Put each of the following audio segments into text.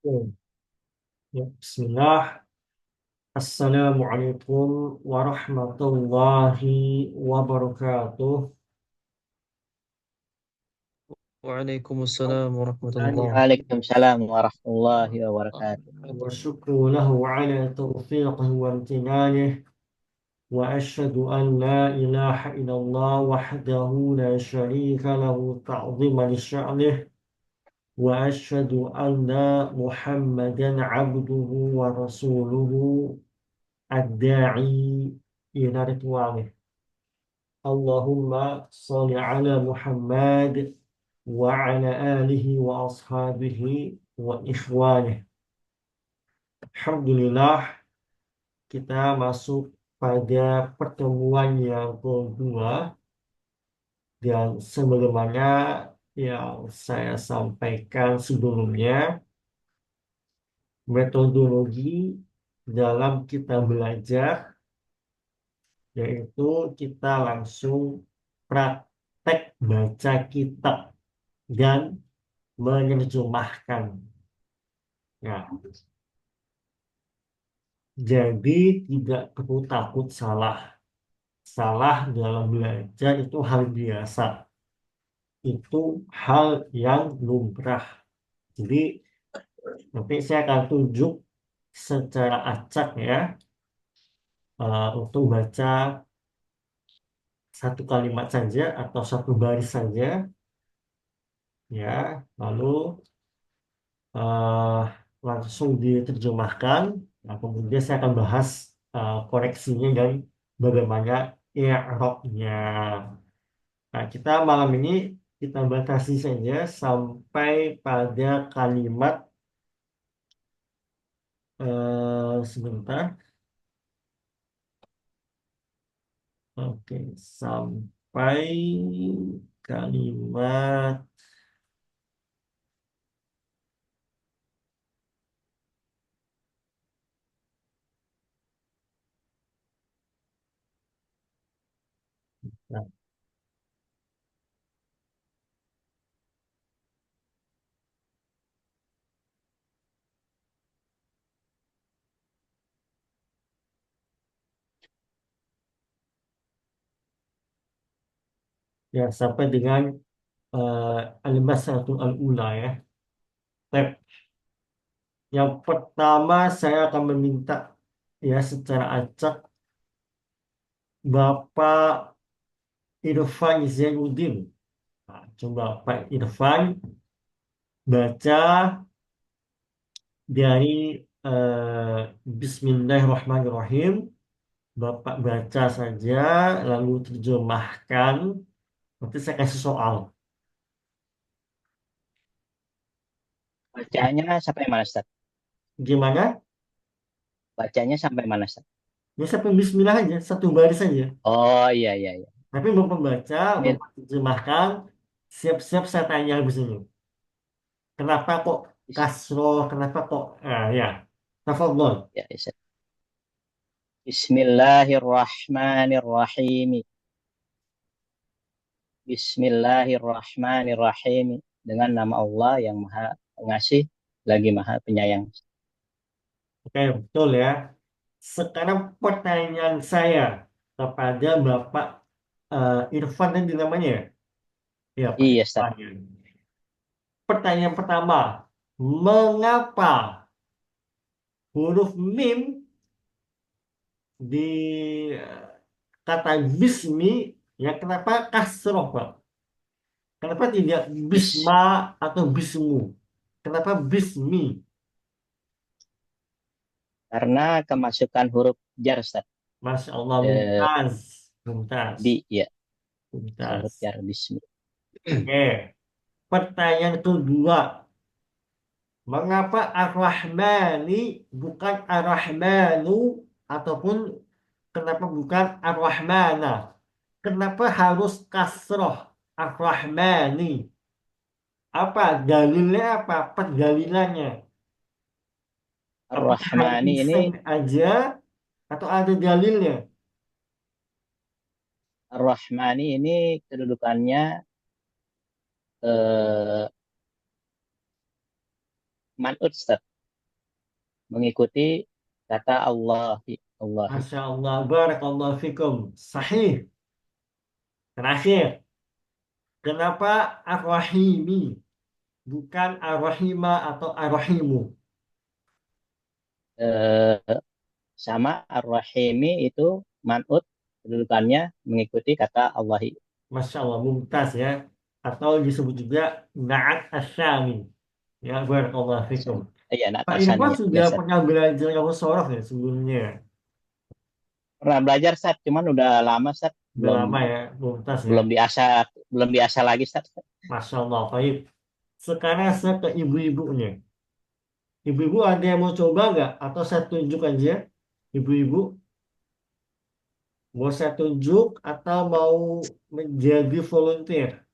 Oke. Ya, Bismillah. Assalamualaikum warahmatullahi wabarakatuh. Waalaikumsalam warahmatullah. Waalaikumsalam warahmatullahi wabarakatuh. وشكر له على توفيقه وامتنانه وأشهد أن لا إله إلا الله وحده لا شريك له تعظيما لشأنه وأشهد أن محمدا عبده ورسوله الداعي إلى رضوانه. اللهم صل على محمد وعلى آله وأصحابه وإخوانه. Alhamdulillah, kita masuk pada pertemuan yang kedua dan sebagaimana yang saya sampaikan sebelumnya, metodologi dalam kita belajar yaitu kita langsung praktek baca kitab dan menerjemahkan. Ya, jadi tidak perlu takut salah. Salah dalam belajar itu hal biasa. Itu hal yang lumrah. Jadi nanti saya akan tunjuk secara acak ya untuk baca satu kalimat saja atau satu baris saja ya. Lalu eh, langsung diterjemahkan. Nah, kemudian saya akan bahas koreksinya dan bagaimana i'rabnya. Nah, kita malam ini kita batasi saja sampai pada kalimat sebentar. Oke, sampai kalimat nah, ya sampai dengan al-mas'alatul al-ula ya. Tab. Yang pertama saya akan meminta ya secara acak Bapak Irfan Zainuddin. Nah, coba Pak Irfan baca dari Bismillahirrahmanirrahim. Bapak baca saja, lalu terjemahkan. Nanti saya kasih soal. Bacanya sampai mana, Ustaz? Gimana? Bacanya sampai mana, Ustaz? Ya sampai Bismillah aja, satu baris saja. Oh iya iya iya. Tapi Bapak baca, Bismillah. Bapak terjemahkan, siap-siap saya tanya habis ini. Kenapa kok kasro? Kenapa kok? Ya, tafadhol. Ya, Ustaz. Bismillahirrahmanirrahim. Bismillahirrahmanirrahim. Dengan nama Allah yang Maha Pengasih lagi Maha Penyayang. Oke, betul ya. Sekarang pertanyaan saya kepada Bapak Irfan tadi namanya ya? Ya, Pak Iya, Ustaz. Irfan. Pertanyaan pertama, mengapa huruf mim di kata bismi ya kenapa kasroh, Pak? Kenapa tidak Bis. bisma atau bismu? Kenapa bismi? Karena kemasukan huruf jar, Ustaz. Masya Allah, Eh, mumtaz. Mumtaz. bi ya. Huruf Mumtaz. jar bismi. Oke, pertanyaan kedua. Mengapa Ar-Rahmani bukan Ar-Rahmanu ataupun kenapa bukan Ar-Rahmana? Kenapa harus kasroh Ar-Rahmani? Apa dalilnya apa? Pendalilannya? Apakah hanya Ar-Rahmani ini iseng aja atau ada dalilnya? Ar-Rahmani ini kedudukannya eh, man'ut, Ustaz. mengikuti kata Allah. Allahi. Masya Allah, barakallahu fikum. Sahih. Terakhir, kenapa ar-rahimi bukan ar-rahima atau ar-rahimu? Eh, Sama ar-rahimi itu man'ut kedudukannya mengikuti kata Allahi. Masya Allah, mumtaz ya. Atau disebut juga na'at asyami. Ya, barakallahu fikum. Iya, nak Pak Irfan tasaniyah. sudah Biasa. pernah belajar kamu sorof ya sebelumnya. Pernah belajar, Sat. Cuman udah lama, Sat. Udah Belum lama ya, mumtaz ya. belum diasah belum diasah lagi, Sat. Masya Allah, baik. Sekarang saya ke ibu-ibunya. Ibu-ibu ada yang mau coba nggak? Atau saya tunjuk aja? Ibu-ibu, mau saya tunjuk atau mau menjadi volunteer?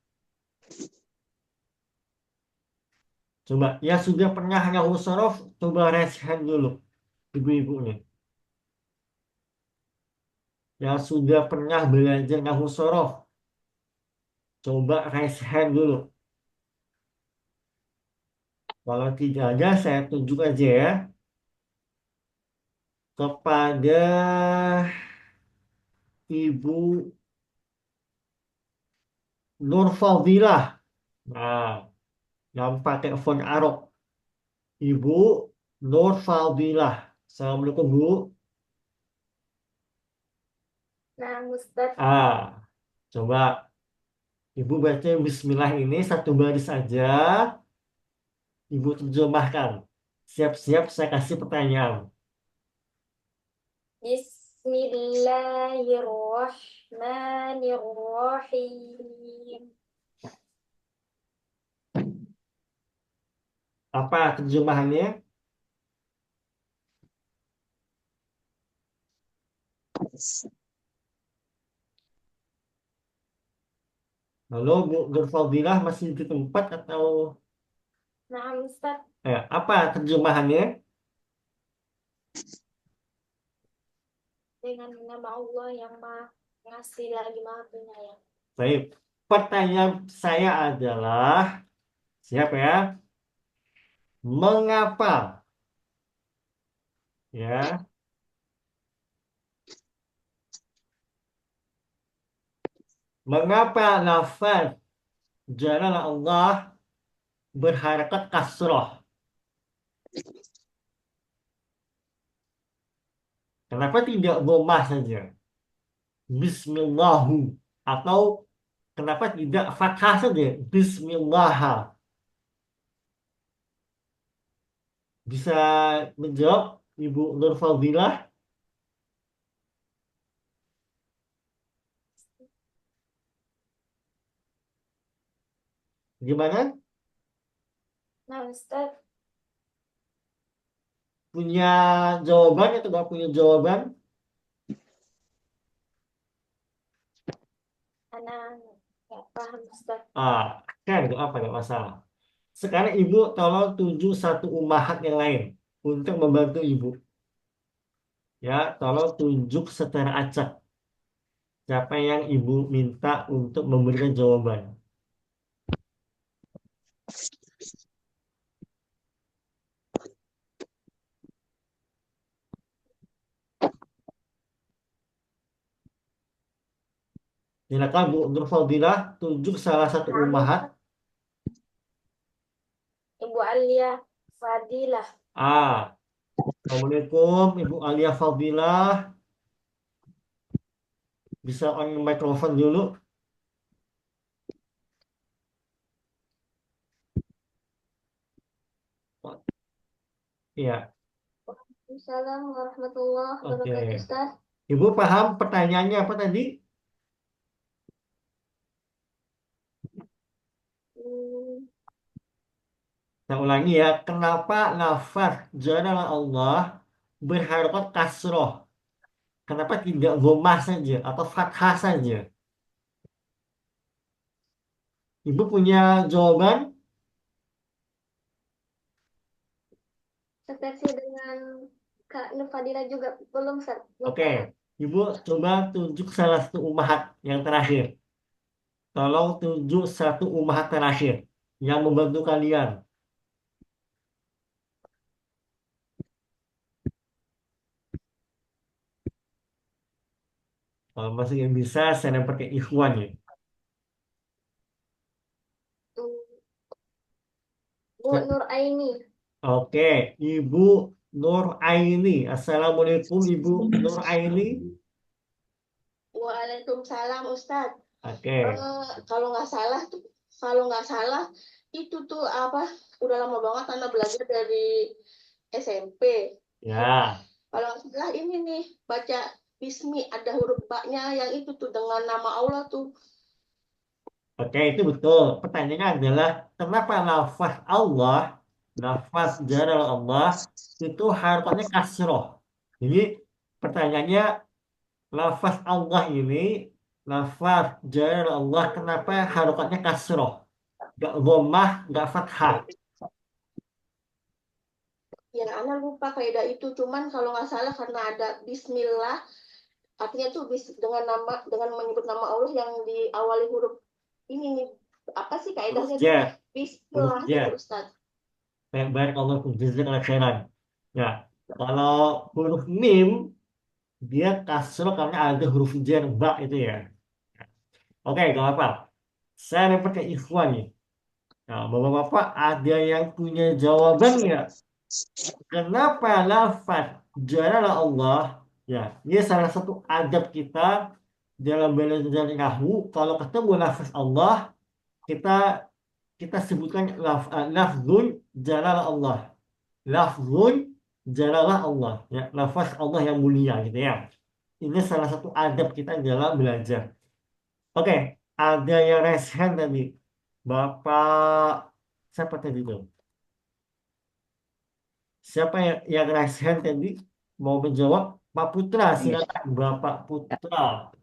Coba, ya sudah pernah nyahu sorof, coba raise hand dulu, ibu-ibu nih. Yang sudah pernah belajar nyahu sorof, coba raise hand dulu. Kalau tidak ada, saya tunjuk aja ya kepada Ibu Nur Fadilah. Nah, yang pakai font Arab. Ibu Nur Fadilah. Assalamualaikum Bu. Nah, Ustaz, Ah, coba Ibu baca Bismillah ini satu baris saja. Ibu terjemahkan. Siap-siap saya kasih pertanyaan. Bismillahirrahmanirrahim. Apa terjemahannya? Halo Bu Nur Fadilah masih di tempat atau Nah, Ustaz, apa terjemahannya? dengan nama Allah yang Maha Ngasih lagi Maha Penyayang. Baik. Pertanyaan saya adalah siap ya? Mengapa ya? Mengapa lafaz Jalal Allah berharakat kasroh? Kenapa tidak dhammah saja? Bismillahu. Atau kenapa tidak fathah saja? Bismillah. Bisa menjawab Ibu Nur Fadilah? Gimana? Nah, Ustaz, Punya jawaban atau nggak punya jawaban? anak nggak paham, Ustaz. Kan itu apa nggak masalah. Sekarang Ibu tolong tunjuk satu umahat yang lain untuk membantu Ibu. Ya, tolong tunjuk secara acak siapa yang Ibu minta untuk memberikan jawaban. Silakan Bu Nur Fadilah tunjuk salah satu Nah, umahat. Ibu Alia Fadilah. Ah, Assalamualaikum Ibu Alia Fadilah. Bisa on mikrofon dulu? Iya, Assalamualaikum warahmatullahi oke. wabarakatuh, Ustaz. Ibu paham pertanyaannya apa tadi? Hmm, Saya ulangi ya, kenapa lafaz Jalal Allah berharokat kasroh? Kenapa tidak dhammah saja atau fathah saja? Ibu punya jawaban? Seperti dengan Kak Nur Fadilah juga belum, Ustaz. Belum Oke, paham. Ibu coba tunjuk salah satu umahat yang terakhir. Tolong tunjuk satu umahat terakhir yang membantu kalian. Kalau masih yang bisa, saya yang pakai ikhwan ya. Hmm, Bu Nur Aini. Oke, Ibu Nur Aini. Assalamualaikum Ibu Nur Aini. Waalaikumsalam Ustadz. Oke, Kalau nggak salah tuh, kalau nggak salah itu tuh apa? Udah lama banget Anda belajar dari SMP. ya. Kalau nggak salah ini nih baca Bismi ada huruf baknya yang itu tuh dengan nama Allah tuh. Oke, itu betul. Pertanyaannya adalah, kenapa lafaz Allah, lafaz jalal Allah, itu harokatnya kasroh. Jadi, pertanyaannya, lafaz Allah ini, lafaz jalal Allah, kenapa harokatnya kasroh? Gak dhammah, gak fathah. Yang Anda lupa kaidah itu cuman kalau nggak salah karena ada Bismillah artinya tuh dengan menyebut nama Allah yang diawali huruf ini nih apa sih Huruf kaidahnya tuh J, huruf Bismillah gitu J. Ustaz. Baik Allah jazakallahu khairan. Ya, kalau huruf mim, dia kasroh karena ada huruf jar ba itu ya. Oke, gak apa. Saya dapat pakai ikhwan nih. Nah, bapak-bapak ada yang punya jawaban nggak? Kenapa lafaz jalala Allah? Ya, ini salah satu adab kita dalam belajar nahwu. Kalau ketemu lafaz Allah, kita kita sebutkan lafzun jalala Allah. Lafzun jalala Allah. Ya, lafaz Allah yang mulia gitu ya. Ini salah satu adab kita dalam belajar. Oke, ada yang raise hand tadi. Bapak, siapa tadi tuh? Siapa yang raise hand tadi? Mau menjawab? Pak Putra, Iya. silakan Bapak Putra.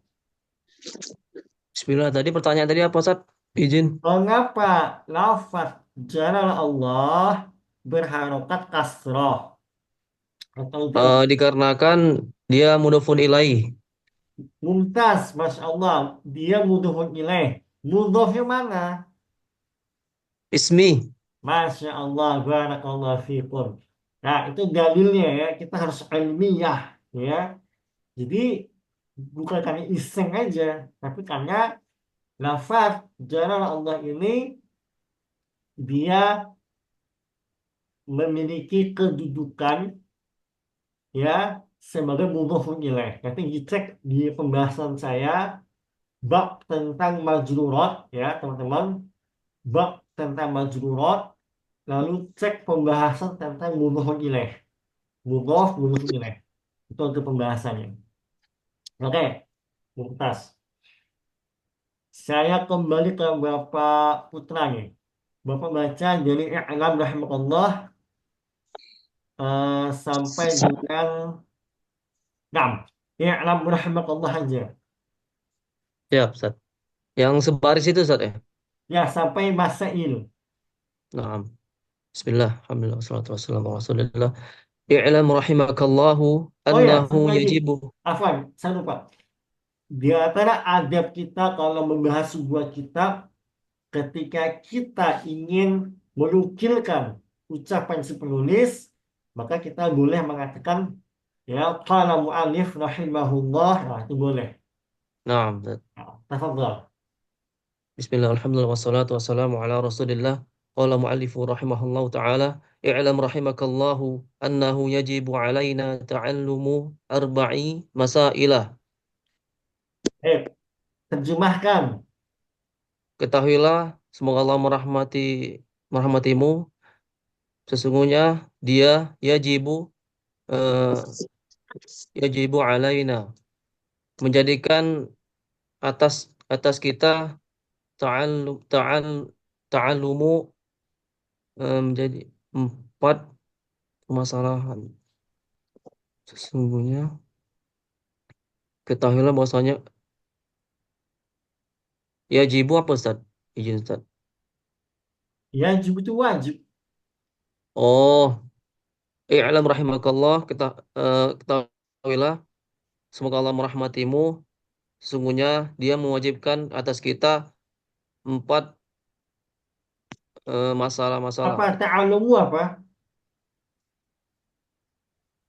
Bismillah, tadi pertanyaan tadi apa, Ustaz? Izin. Mengapa lafaz jalal Allah berharokat kasroh? Atau Dikarenakan dia mudhofun ilaih. mumtaz, Masya Allah. Dia mudhufun ilaih. Mudhufnya mana? Ismi. Masya Allah, barakallah fikum. Nah, itu dalilnya ya. Kita harus ilmiah, ya. Jadi, bukan karena iseng aja, tapi karena lafaz jalal Allah ini dia memiliki kedudukan ya sebagai mudhofun ilaih. Nanti dicek di pembahasan saya bab tentang majrurat ya, teman-teman. Bab tentang majrurat, lalu cek pembahasan tentang mudhofun ilaih. Mudhofun ilaih. Itu untuk pembahasannya. Oke, Mumtaz. Saya kembali ke Bapak Putra nih. Bapak baca dari I'lam rahimahullah sampai dengan 6. I'lam rahimahullah aja. Ya, Ustaz. Yang sebaris itu, Ustaz ya? Ya, sampai Masail. Nah, Bismillah, alhamdulillah, wassalatu wassalamu ala rasulillah. I'lam rahimakallahu Oh ya, annahu satu lagi. yajibu. Afwan, saya lupa. Di antara adab kita kalau membahas sebuah kitab, ketika kita ingin menukilkan ucapan si penulis, maka kita boleh mengatakan ya qala mu'allif rahimahullah, nah itu boleh. Nah, Ustaz. Nah, tafadhal. Bismillah, alhamdulillah, wassalatu wassalamu ala rasulillah. Qala mu'allifu rahimahullahu ta'ala. I'lam rahimakallahu annahu yajibu alaina ta'allumu arba'i masailah. Terjemahkan. Ketahuilah, semoga Allah merahmatimu. Sesungguhnya dia yajibu eh, yajibu alaina menjadikan atas atas kita ta'allum ta'allumu menjadi 4 permasalahan. Sesungguhnya ketahuilah bahwasanya yajibu apa, Ustaz? Izin, Ustaz. Ya, itu wajib. Oh, i'lam rahimakallah, ketahuilah semoga Allah merahmatimu. Sesungguhnya dia mewajibkan atas kita 4 masalah-masalah. Apa ta'alumu apa?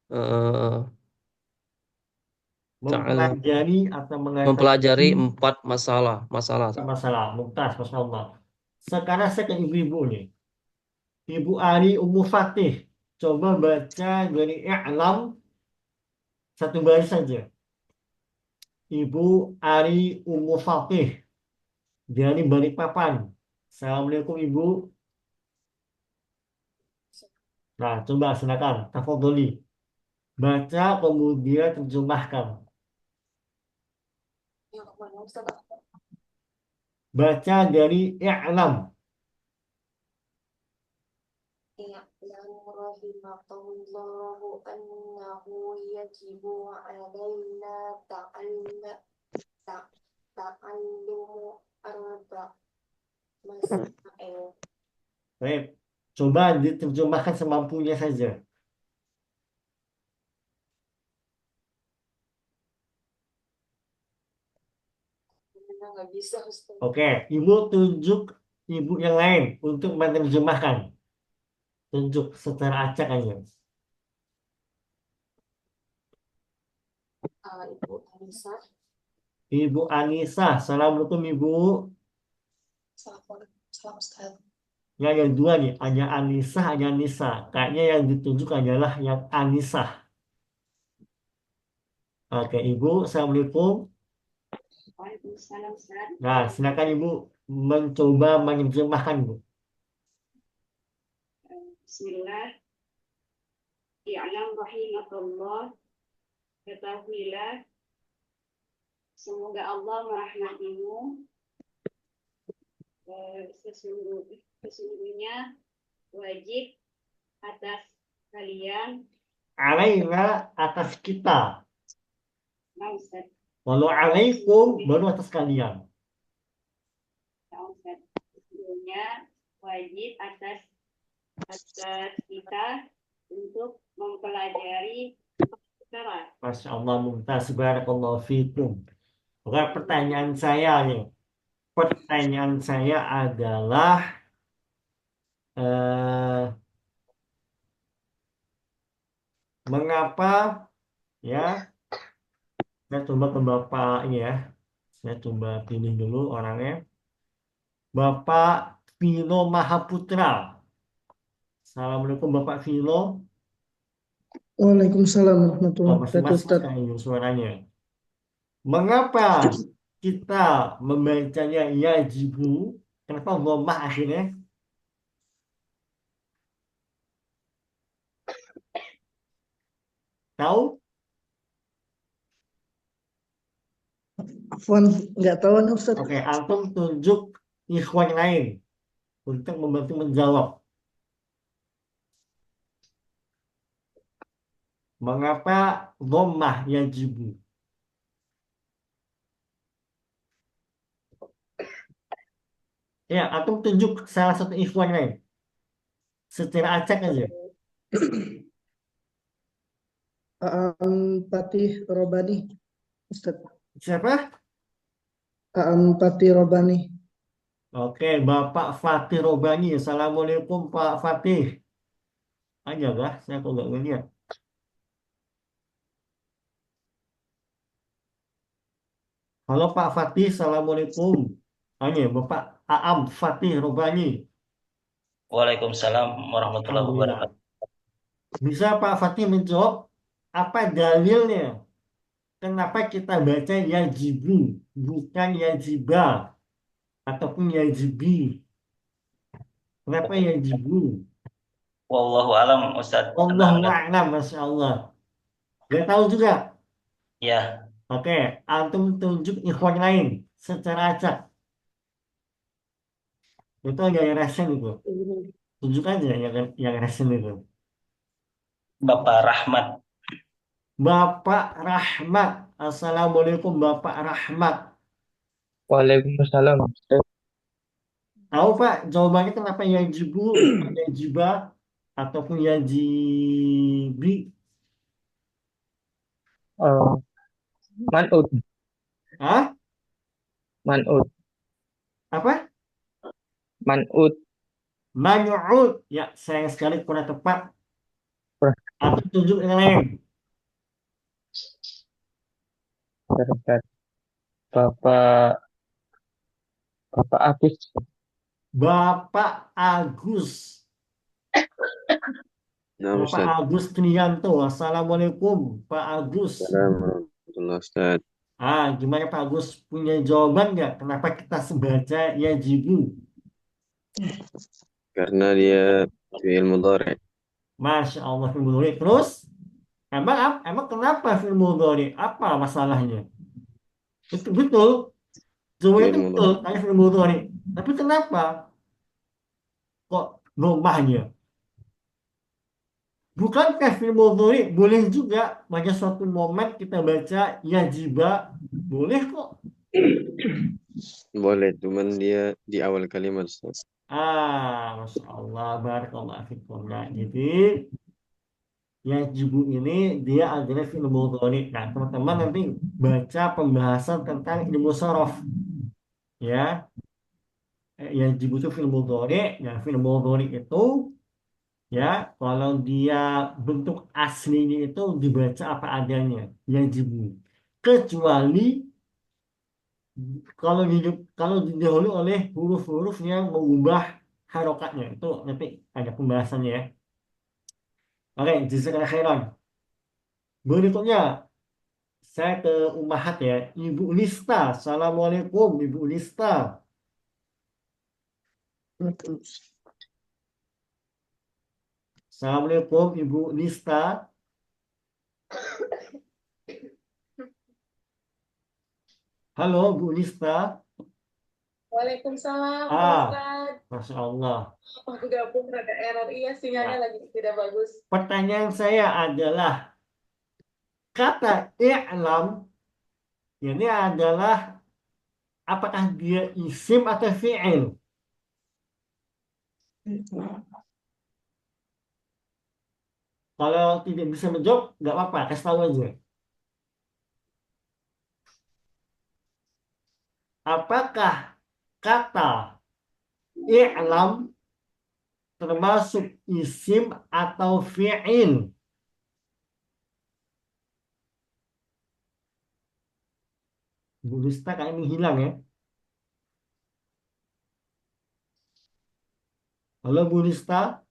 Eh, ta'ala mempelajari atau mempelajari mengetahui 4 masalah. masalah. Mumtaz, Masya Allah. Sekarang saya ke ibu-ibu nih. Ibu Ari Ummu Fatih. Coba baca dari I'lam satu baris saja. Ibu Ari Ummu Fatih dari Balikpapan. Assalamualaikum Ibu. Nah, coba silakan. Tafadholi. Baca kemudian terjemahkan. Yang mana Ustaz? Baca dari I'lam. Ya'lamu rahimakallahu annahu yajibu alaina ta'allumu arba masail. Baik. Coba diterjemahkan semampunya saja. Nggak bisa Ustaz. Oke, Ibu tunjuk Ibu yang lain untuk menerjemahkan. Tunjuk secara acak aja. Ibu Anissa. Ibu Anissa. Assalamualaikum Ibu. Salam Ustaz. Ya, yang dua nih. Ada Anissa, ada Nisa. Kayaknya yang ditunjuk adalah yang Anissa. Oke, Ibu. Assalamualaikum. Waalaikumsalam Ustaz. Nah, silakan Ibu mencoba menerjemahkan, Bu. Bismillah. I'lam rahimakallah. Ketahuilah, semoga Allah merahmatimu. Sesungguhnya wajib atas kalian. Alaina atas kita. Nah, Ustaz. Walau alaikum baru atas kalian. Nah, Ustaz. Sesungguhnya wajib atas kita untuk mempelajari perkara. Masya Allah, Mumtaz. Barakallahu fikum. Oke, pertanyaan saya nih. Pertanyaan saya adalah eh, mengapa ya? Saya coba ke Bapak ini ya. Saya coba pilih dulu orangnya. Bapak Vino Mahaputra. Assalamualaikum Bapak Vino. Waalaikumsalam Oh, warahmatullahi masih wabarakatuh, masuk Ustaz. kayaknya suaranya. Mengapa kita membacanya yajibu? Kenapa dhammah akhirnya? Tahu? Afwan, nggak tahu nih Ustaz. Oke, antum tunjuk ikhwan lain untuk membantu menjawab. Mengapa dhammah yajibu? Ya, antum tunjuk salah satu ikhwan lain. Secara acak aja. Aam Patih Robani, Ustaz. Siapa? Aam Patih Robani. Oke, Bapak Fatih Robani. Assalamualaikum Pak Fatih. Aja lah, saya kok nggak ngeliat. Halo Pak Fatih, Assalamualaikum. Hanya Bapak Aam Fatih Robani. Waalaikumsalam warahmatullahi Alhamdulillah. wabarakatuh. Bisa Pak Fatih menjawab apa dalilnya? Kenapa kita baca yajibu, bukan yajiba, ataupun yajibi? Kenapa yajibu? Wallahu alam Ustaz. Nah, Allahu enggak. a'lam, Masya Allah. Gak tahu juga. Ya, Oke, antum tunjuk ikhwan lain secara acak. Itu ada yang resen itu. Tunjuk aja yang resen itu. Bapak Rahmat. Bapak Rahmat. Assalamualaikum Bapak Rahmat. Waalaikumsalam. Ustaz. Tahu Pak, jawabannya kenapa yajibu, bukan yajiba, ataupun yajibi? Eh, man'ut, Hah? man'ut, Apa? man'ut. Manyu'ud. Ya, sayang sekali kurang tepat. Atau tunjuk yang lain. Bentar. Bapak Bapak Agus. Bapak Agus. Nah, Bapak Ustaz. Agus Trianto. Assalamualaikum, Pak Agus. Assalamualaikum warahmatullahi Ustaz. Gimana Pak Agus? Punya jawaban nggak? Kenapa kita sebaca yajibu? Karena dia fi'il mudhari. Masya Allah, fil mudhari. Terus, emang kenapa fil mudhari? Apa masalahnya? Itu betul. Jawabannya Fi'il itu betul. mudhari. Tanya fil mudhari. Tapi kenapa kok domahnya? Bukankah fil mudhari boleh juga pada suatu momen kita baca yajiba? Boleh kok. Boleh, cuman dia di awal kalimat Ustaz. Masya Allah, barakallah fikum. Nah, jadi yajibu ini dia adalah fi'il mudhari. Nah, teman-teman nanti baca pembahasan tentang ilmu sorof. Ya, yajibu itu fi'il mudhari. Nah, fi'il mudhari itu ya kalau dia bentuk aslinya itu dibaca apa adanya. Yajibu. Kecuali kalau didahului oleh huruf-huruf yang mengubah harokatnya. Itu nanti ada pembahasannya ya. Oke, jazakallahu khairan. Berikutnya, saya ke Umahat ya. Ibu Lista. Assalamualaikum, Ibu Lista. Assalamualaikum, Ibu Lista. Halo, Bu Lista. Waalaikumsalam, Pak Ah, Ustadz. Masya Allah. Aku gabung rada error. Iya, sinyalnya Nah, lagi tidak bagus. pertanyaan saya adalah, kata i'lam ini adalah apakah dia isim atau fi'il? Kalau tidak bisa menjawab, nggak apa-apa, kasih tahu aja. Apakah kata i'lam termasuk isim atau fi'il? Bu Lista kayaknya menghilang ya. Halo Bu Lista,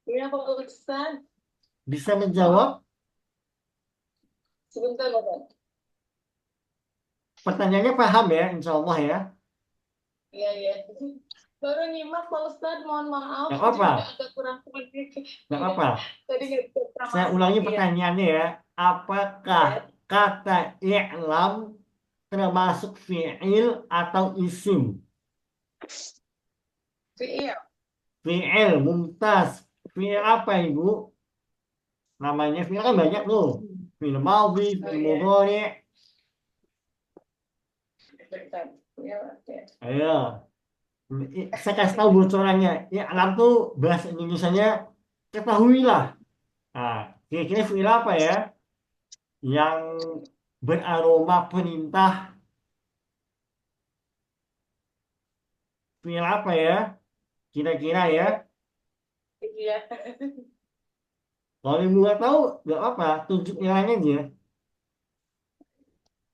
Iya, Pak Ustadz. bisa menjawab Sebentar, Bapak. pertanyaannya paham ya, insya Allah ya. Iya, iya. Baru nyimak, Pak Ustadz. Mohon maaf. Nggak apa-apa, Juga agak kurang kompleks. nggak apa-apa. Tadi nggak bisa Saya masuk. ulangi Iya, pertanyaannya ya. Apakah ya. kata i'lam termasuk fi'il atau isim? Iya. Fi'il, mumtaz. Fi'il apa Ibu? Namanya fi'il kan banyak tuh. Fi'il madhi, Oh, fi'il iya. mudhari. Bentar. Ya, oke. Ayo, saya kasih tahu bocorannya. I'lam tuh bahasa Indonesianya ketahuilah. Nah, kira-kira fi'il apa ya? Yang beraroma perintah, fi'il apa ya? Kira-kira ya. Iya. Kalau ibu nggak tahu, nggak apa, tunjuk nilainya aja.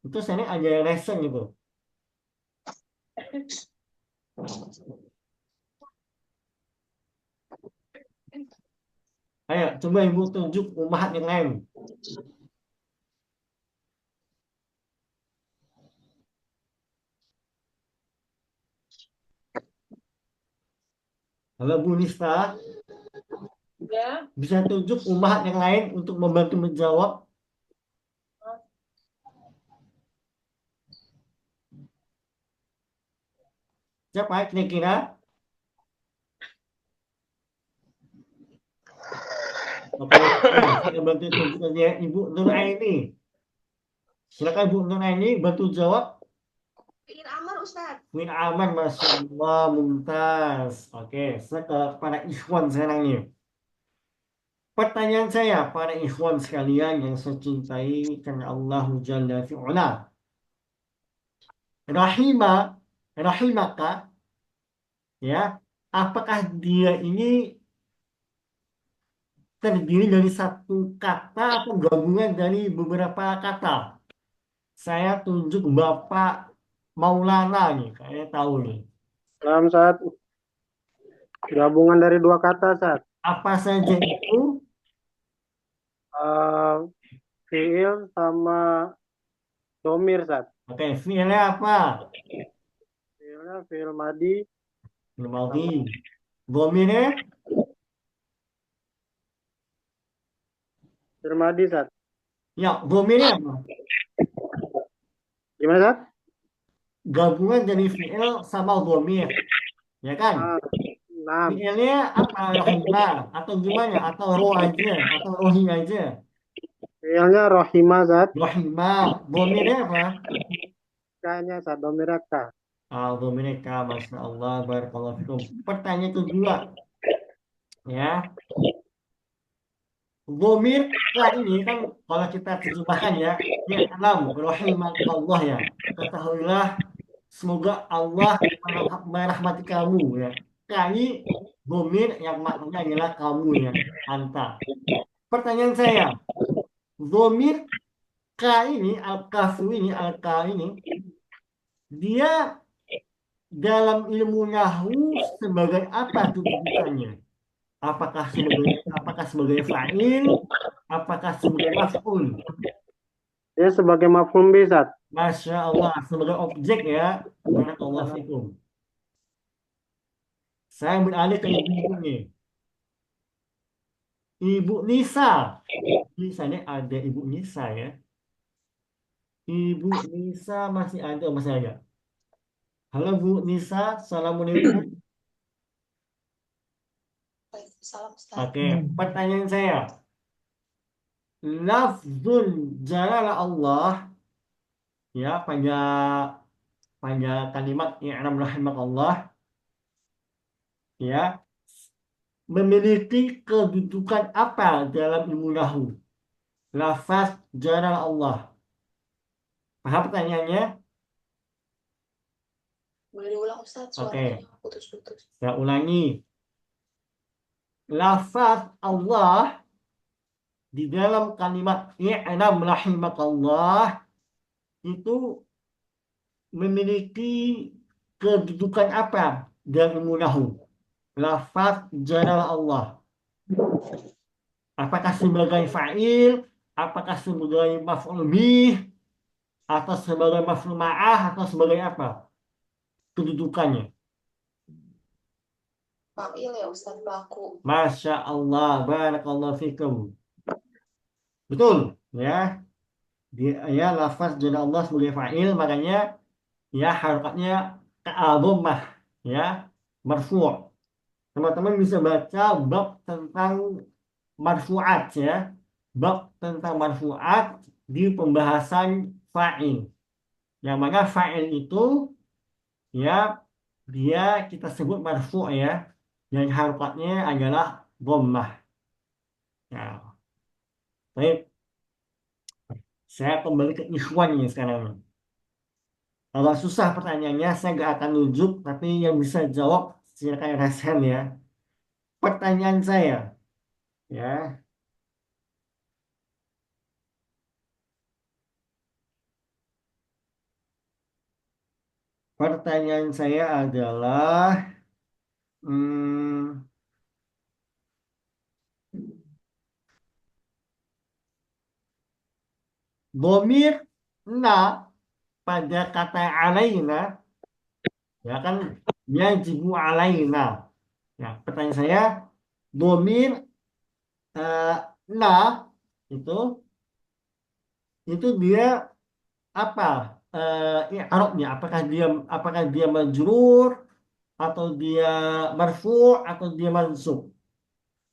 Itu saya ada lesson gitu. Ayo, coba ibu tunjuk umahat yang lain. Halo Bu Nista, Ya. bisa tunjuk umahat yang lain untuk membantu menjawab? Siapa kira-kira? Oke, saya bantu tunjuk aja Ibu Nur Aini. Silakan Bu Nur Aini bantu jawab. Fi'il amar Ustadz. Win aman, Masya Allah, mumtaz. Oke, saya kepada ikhwan sekarang nih. Pertanyaan saya, para ikhwan sekalian yang saya cintai karena Allah Jalla fi'ula. Rahimah, rahimaka, ya, apakah dia ini terdiri dari satu kata atau gabungan dari beberapa kata? Saya tunjuk Bapak Maulana nih, kayaknya tahu nih. Dalam saat gabungan dari dua kata saat Apa saja itu? eh fiil sama domir saat. Oke, fiilnya apa? Fiilnya fiil madi Maldi. sama Domirnya? fiil madi saat. Ya, domirnya apa? Gimana saat? Gabungan dari fiil sama domir, ya kan? Ah, 6. Fiilnya apa? Rohimah atau gimana? Atau roh aja? Atau rohi aja? Fiilnya rohima saat. Rohimah. Domirnya apa? Kayaknya saat domirnya ka. Domirnya K, Masya Allah, Barakallahu fikum. Pertanyaan kedua, ya. Domir K ini kan kalau kita terjemahkan ya, alam rahimakallah ya. Ketahuilah semoga Allah merahmati kamu ya. K ini domir yang maknanya adalah kamu ya, anta. Pertanyaan saya, domir K ini, al-kafu ini, al-K ini, dia dalam ilmu Nahwu sebagai apa kedudukannya? Apakah sebagai fa'il? Apakah sebagai maf'ul? Dia sebagai mafhum bi saat. Masya Allah, sebagai objek ya. Barakallahu fikum. Saya beralih ke ibu-ibu nih. Ibu Nisa. Di sana ada Ibu Nisa ya. Ibu Nisa masih ada, masih ada. Halo Bu Nisa, Assalamualaikum. Salam Ustaz. Oke, pertanyaan saya. Lafzul jalala Allah ya pada kalimat i'lam rahimakallah ya memiliki kedudukan apa dalam ilmu nahwu? Lafaz jalala Allah. Paham pertanyaannya? Boleh diulang Ustaz, Oke, suaranya putus-putus. saya ulangi. Lafaz Allah di dalam kalimat i'lam rahimakallah itu memiliki kedudukan apa dalam ilmu nahwu? Lafaz jalal Allah. Apakah sebagai fa'il? Apakah sebagai maf'ul bih? Atau sebagai maf'ul ma'ah? Atau sebagai apa? Kedudukannya. Fa'il ya Ustaz, baku. Masya Allah. Barakallahu fikum. Betul. Ya. Ya, lafaz jalal Allah sebagai fa'il. Makanya ya harokatnya ka'adhammah. Ya. Marfu'. Teman-teman bisa baca bab tentang marfu'at ya. Bab tentang marfu'at di pembahasan fa'il. Yang mana fa'il itu ya dia kita sebut marfu' ya. Yang harokatnya adalah dhammah. Ya. Baik, saya kembali ke ikhwan ini sekarang. Kalau susah pertanyaannya saya nggak akan nunjuk, tapi yang bisa jawab silakan raise hand ya. Pertanyaan saya ya. Pertanyaan saya adalah hmm, domir na pada kata alaina ya kan yajibu alaina. Ya, pertanyaan saya domir eh, na itu dia apa? I'rabnya apakah dia majrur atau dia marfu' atau dia mansub?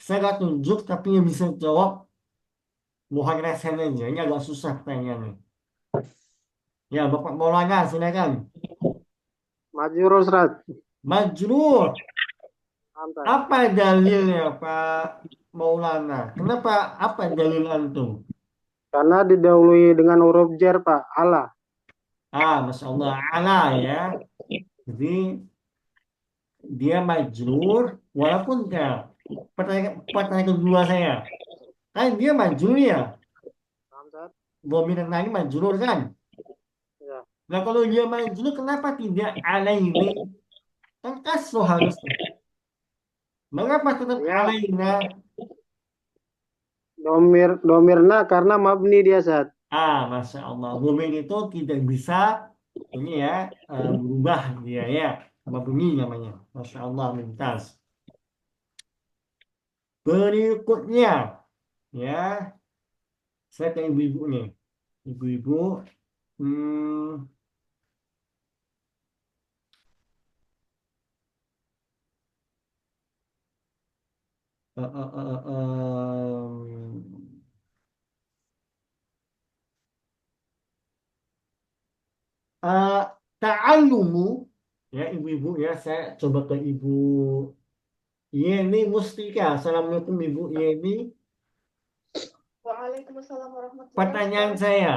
Saya nggak tunjuk tapi yang bisa jawab mohon resen aja. Ini agak susah pertanyaannya. Ya, Bapak Maulana, silakan. Majrur saat. Majrur. Santai. Apa dalilnya, Pak Maulana? Kenapa? Apa dalil antum? Karena didahului dengan huruf jar Pak. Allah. Masya Allah, ala ya. Jadi dia majrur walaupun ya. Pertanyaan kedua saya. Kan dia majrur ya. Paham saat? Dominan ini majrur kan? Nah kalau dia majrur kenapa tidak alaini? Kan kasroh harusnya. Mengapa tetap Ya, alaina? domirna karena mabni dia saat. Masya Allah. Domain itu tidak bisa ini ya berubah dia ya. Mabni namanya. Masya Allah, mumtaz. Berikutnya ya, saya ke ibu-ibu nih. Ibu-ibu, hmm, eh, eh, eh, eh, ta'allumu ya ibu-ibu ya, saya coba ke ibu Yeni Mustika. Assalamualaikum ibu Yeni. Waalaikumsalam warahmatullahi Pertanyaan wabarakatuh. saya,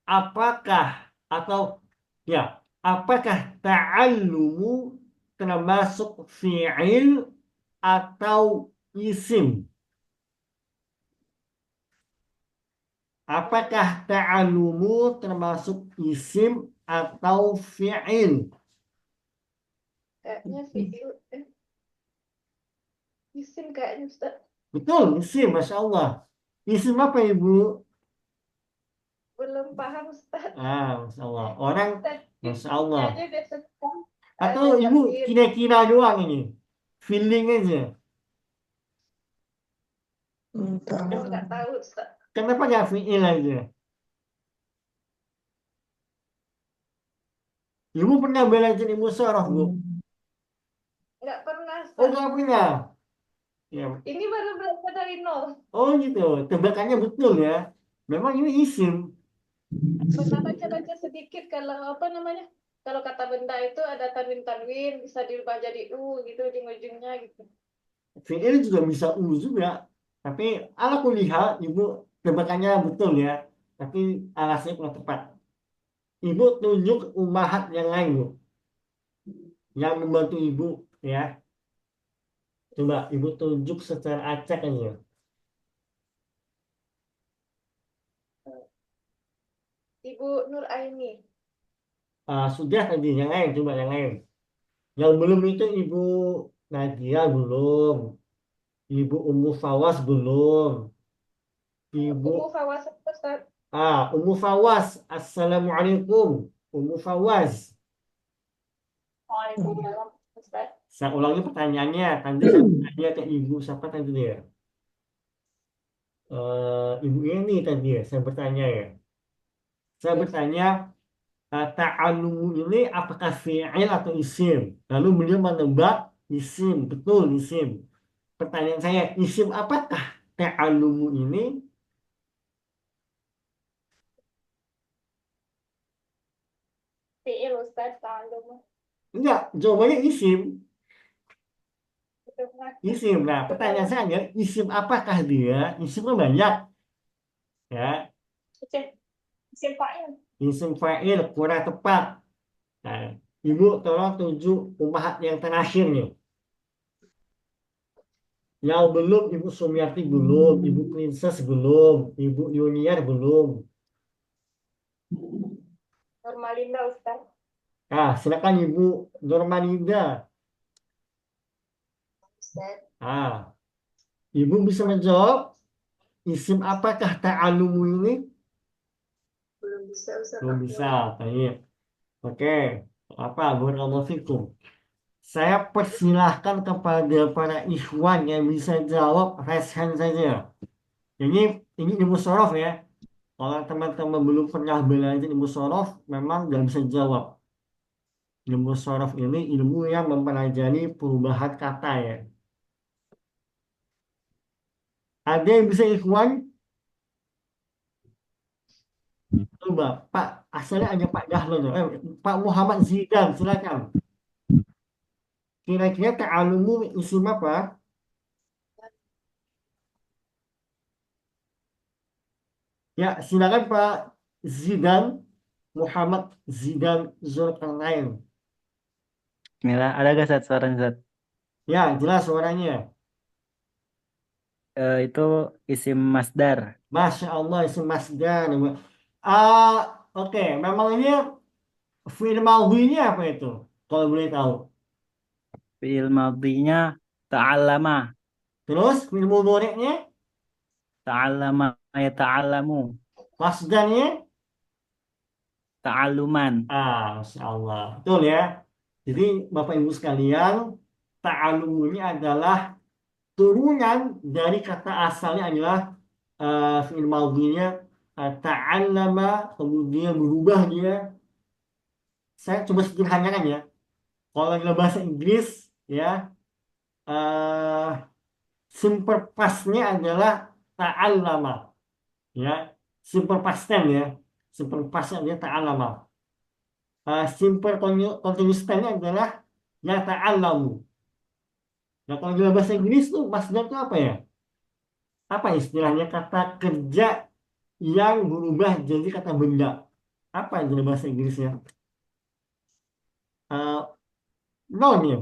apakah atau ya, apakah ta'allumu termasuk fi'il atau isim? Apakah ta'allumu termasuk isim atau fi'il? Kayaknya fiil, isim kayaknya Ustaz. Betul, isim, Masya Allah. Isim apa ibu? Belum paham Ustaz. Masya Allah. Orang, Masya Allah. Aja biasa kan. Atau Baca ibu fiil. kira-kira doang ini? Feeling aja. Tahu. Nggak tahu Ustaz. Kenapa nggak fi'il aja? Ibu pernah belajar ilmu sorof, Bu? Nggak pernah Oh, Ustaz. nggak pernah. Ya. Ini baru belajar dari nol. Oh gitu. Tebakannya betul ya. Memang ini isim. Pernah baca-baca sedikit kalau apa namanya? Kalau kata benda itu ada tanwin-tanwin bisa dirubah jadi u gitu ujung-ujungnya gitu. Fi'il juga bisa u juga. Tapi ala kulihat ibu tebakannya betul ya. Tapi alasnya kurang tepat. Ibu tunjuk umahat yang lain, Bu. Yang membantu ibu ya. Coba ibu tunjuk secara acak aja. Ibu Nur Aini. Sudah tadi yang lain, coba yang lain. Yang belum itu ibu Nadia belum. Ibu Ummu Fawas belum. Ibu Ummu Fawaz Ustaz. Ummu Fawas. Assalamualaikum. Ummu Fawas. Waalaikumsalam Ustaz. Saya ulangi pertanyaannya. Tadi saya bertanya ke ibu siapa tadi dia? Ibu ini tadi ya. Saya bertanya ya. Saya bertanya ta'alumu ini apakah fi'il atau isim? Lalu beliau menebak isim. Betul isim. Pertanyaan saya, isim apakah ta'alumu ini? Fiil Ustaz ta'alum. Enggak, jawabannya isim. Itu kan. Isim. Nah, pertanyaan saya adalah isim apakah dia? Isimnya banyak. Ya, Isim fa'il. isim fa'il kurang tepat. Nah, Ibu tolong tunjuk umahat yang terakhir nih. Yang belum, Ibu Sumiati belum, Ibu Princess belum, Ibu Yuniar belum. Normalinda Ustaz. Silakan Ibu Normalinda. Ustaz. Ibu bisa menjawab isim apakah ta'alumu ini? Belum bisa Ustaz. Belum bisa. Baik. Oke. Apa? Barakallahu fikum. Saya persilahkan kepada para ikhwan yang bisa jawab raise hand saja. Ini ilmu sorof ya. Kalau teman-teman belum pernah belajar ilmu sorof, memang nggak bisa jawab. Ilmu sorof ini ilmu yang mempelajari perubahan kata ya. Ada yang bisa ikhwan? Coba, Pak, asalnya hanya Pak Dahlan. Pak Muhammad Zidan, silakan. Kira-kira ta'alumu isim apa? Ya, silakan Pak Zidan, Muhammad Zidan Zulkarnain. Bismillah, ada gak Zat suaranya Zat? Ya, jelas suaranya. Itu isim masdar. Masya Allah, isim masdar. Ah, oke, memang ini Fi'il madhinya apa itu? Kalau boleh tahu. Fi'il madhinya ta'allama. Terus fi'il mudhari'nya, Ta'allama yata'allamu. masdarnya, Ta'alluman. Masya Allah. Betul ya. Jadi Bapak Ibu sekalian, ta'alum ini adalah turunan dari kata asalnya adalah fi'il madhinya ta'allama, kemudian berubah dia. Saya coba sederhanakan ya. Kalau dalam bahasa Inggris ya, eh simple past-nya adalah ta'allama ya. Simple past tense ya. Simple past-nya adalah ta'allama. Simple continuous tense-nya adalah ya ta'allamu. Nah, kalau dalam bahasa Inggris tuh masdar itu apa ya? Apa istilahnya kata kerja yang berubah jadi kata benda? Apa yang dalam bahasa Inggrisnya? Uh, Noun ya?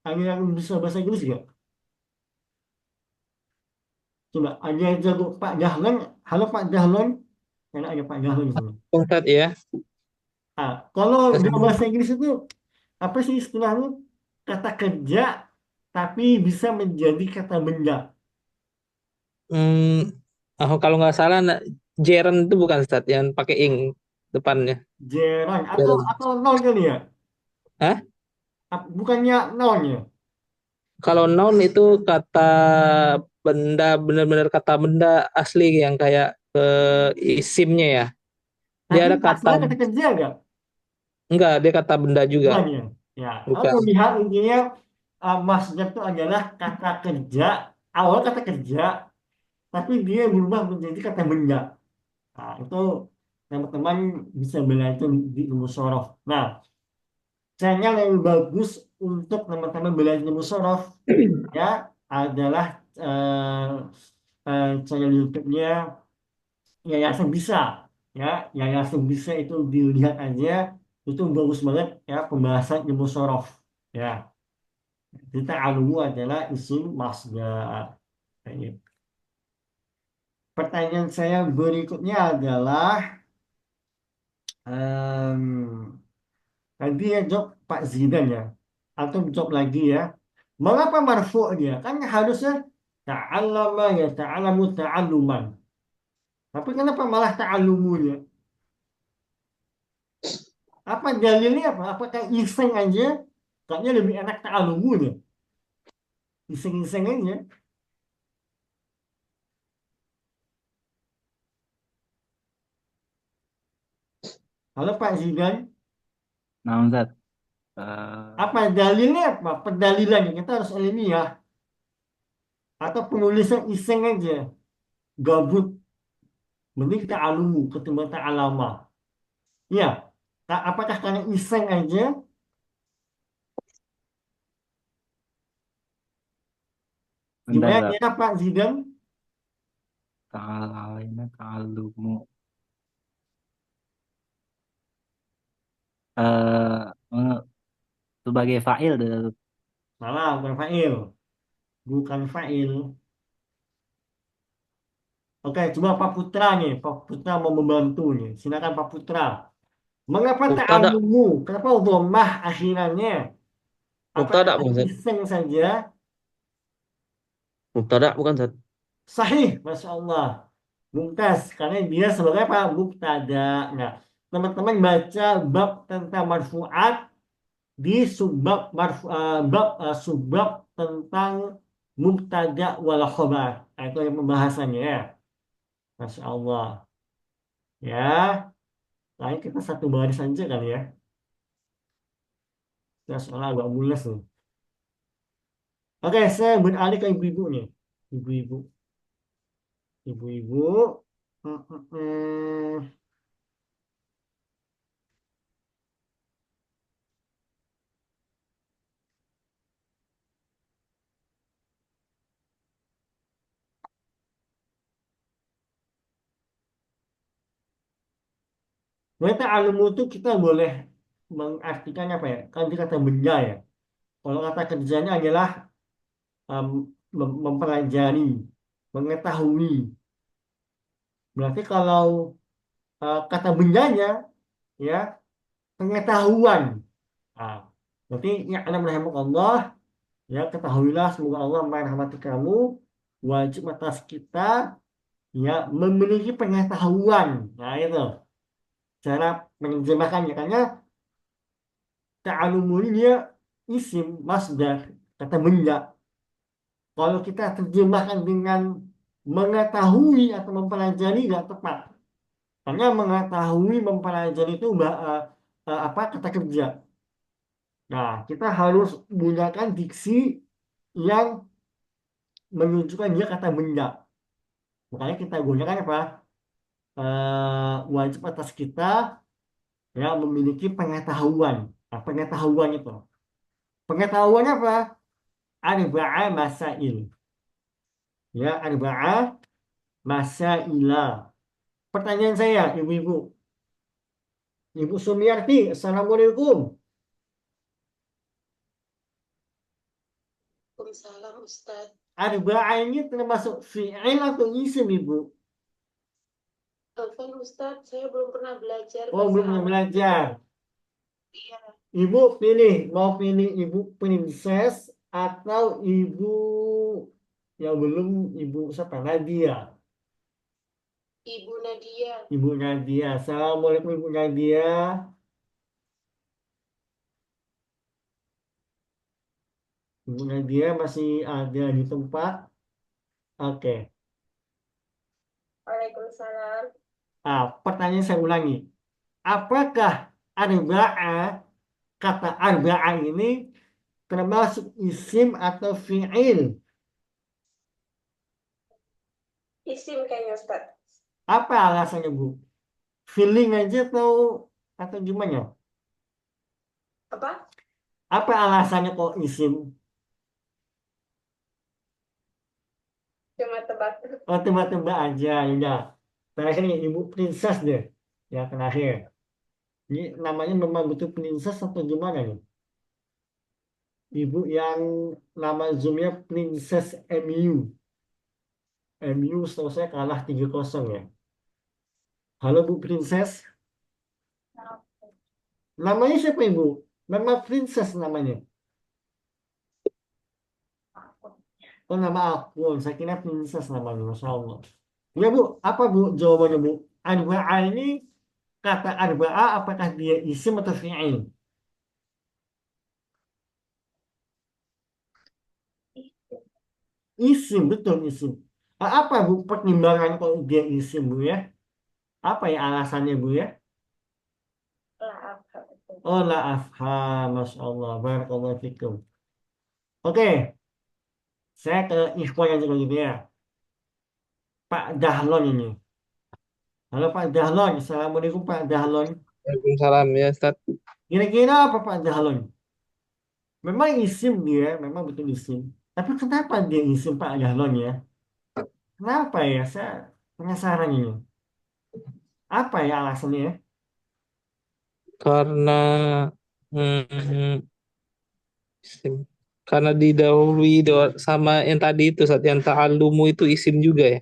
Ada yang bisa bahasa Inggris nggak? Coba, ada yang jago Pak Dahlan. Halo Pak Dahlan. Karena ada Pak Dahlan di sini. Ustaz ya. Kalau dalam bahasa Inggris itu apa sih istilahnya? Kata kerja tapi bisa menjadi kata benda. Hmm, kalau nggak salah, Jeren itu bukan Ustaz yang pakai ing depannya. Jarang. Atau Jeren. atau noun kali ya? Hah? Bukannya noun ya? Kalau noun itu kata benda, benar-benar kata benda asli yang kayak isimnya ya. Dia Tapi ada kata, asalnya kata kerja nggak? enggak, dia kata benda juga. Bukan ya? Ya, Bukan. kalau lihat intinya masdar itu adalah kata kerja, awal kata kerja, tapi dia berubah menjadi kata benda. Nah, itu teman-teman bisa belajar di ilmu sorof. Nah, channel yang bagus untuk teman-teman belajar ilmu sorof ya adalah channel YouTube-nya Yayasan Bisa. Ya, Yayasan Bisa itu dilihat aja, itu bagus banget ya pembahasan ilmu sorof. Ya, kita alumu adalah isim masdar. Kayak gitu. Pertanyaan saya berikutnya adalah em, tadi ya jawab Pak Zidan ya, atau jawab lagi ya. Mengapa marfu dia? Kan harusnya ta'allama ya ta'alamu ta'alluman. Tapi kenapa malah ta'allumunya? Apa dalilnya apa? Apakah iseng aja? Kayaknya lebih enak ta'allumunya. Iseng-iseng aja. Halo Pak Zidan, Nah, Ustaz. Eh, apa dalilnya apa? Pendalilannya kita harus ilmiah. Atau penulisan iseng aja. Gabut. Mending ta'alumu ketimbang ta'alama. Ya, apakah karena iseng aja? Bentar, Gimana Ustaz. ya Pak Zidan? Ta'alina ta'allumu. Eh, sebagai fa'il Ustaz. Salah, bukan fa'il. Bukan fa'il. Oke, coba Pak Putra nih. Pak Putra mau membantu nih. Silakan Pak Putra. Mengapa Mubtada, ta'alumu? Kenapa dhammah akhirannya? Apakah mubtada bukan Ustaz? iseng saja? Mubtada bukan Ustaz? Sahih, Masya Allah. Mumtaz, karena dia sebagai apa? Mubtada. Nah, teman-teman baca bab tentang marfu'at di subbab tentang mubtada wal khobar. Nah, itu yang pembahasannya ya. Masya Allah. Ya, lain kita satu baris saja kali ya. Ya, soalnya agak mules nih. Oke, saya beralih ke ibu-ibu nih. Ibu-ibu. Ibu-ibu. Hmm, hmm, hmm. Berarti alumu itu kita boleh mengartikannya apa ya? Kan dia kata benda ya. Kalau kata kerjanya adalah em, mempelajari, mengetahui. Berarti kalau kata bendanya ya pengetahuan. Nah, berarti ya'lam rahimakallah, ya ketahuilah semoga Allah merahmati kamu, wajib atas kita ya memiliki pengetahuan. Nah, itu cara menerjemahkannya karena ta'alumul dia isim masdar kata benda. Kalau kita terjemahkan dengan mengetahui atau mempelajari tidak tepat. Karena mengetahui mempelajari itu apa kata kerja. Nah, kita harus menggunakan diksi yang menunjukkan dia kata benda. Makanya kita gunakan apa? Wajib atas kita ya memiliki pengetahuan. Nah, pengetahuan itu. Pengetahuan apa? Arba'a masail. Ya, arba'a masaila. Pertanyaan saya, ibu-ibu. Ibu Sumiarti, Assalamualaikum. Waalaikumsalam Ustaz. Arba'a ini termasuk fi'il atau isim, Ibu? Afwan Ustaz, saya belum pernah belajar Oh, bahasa belum pernah Arab. belajar. Iya, Ibu pilih, mau pilih Ibu Princess atau Ibu yang belum Ibu siapa? Nadia. Ibu Nadia. Ibu Nadia. Assalamualaikum Ibu Nadia. Ibu Nadia masih ada di tempat. Oke. Waalaikumsalam. Pertanyaan saya ulangi. Apakah arba'a, kata arba'a ini termasuk isim atau fi'il? Isim kayaknya Ustaz. Apa alasannya, Bu? Feeling aja atau gimana? Apa? Apa alasannya kok isim? Cuma tebak. Oh, tebak-tebak aja, ya. Terakhir nih, Ibu Princess deh. Ya, terakhir. Ini namanya memang betul Princess atau gimana nih? Ibu yang nama Zoom-nya Princess MU. MU setahu saya kalah 3-0 ya. Halo Bu Princess. Namanya siapa Ibu? Nama Princess namanya. Oh, nama akun. Saya kira Princess namanya. Masya Allah. Ya Bu, apa Bu jawabannya Bu? Arba'a ini, kata arba'a apakah dia isim atau fi'il? Isim, betul isim. Apa Bu pertimbangan kalau dia isim Bu ya? Apa ya alasannya Bu ya? Lah, Oh la afham, Masya Allah. Barakallahu fikum. Oke, saya ke Ikhwan aja kalau gitu ya. Pak Dahlon ini. Halo Pak Dahlon. Assalamualaikum Pak Dahlon. Waalaikumsalam ya Ustaz. Kira-kira apa Pak Dahlon? Memang isim dia, memang betul isim. Tapi kenapa dia isim Pak Dahlon ya? Kenapa ya? Saya penasaran ini. Apa ya alasannya ya? Karena hmm, isim. Karena didahului sama yang tadi itu saat yang ta'allumu itu isim juga ya.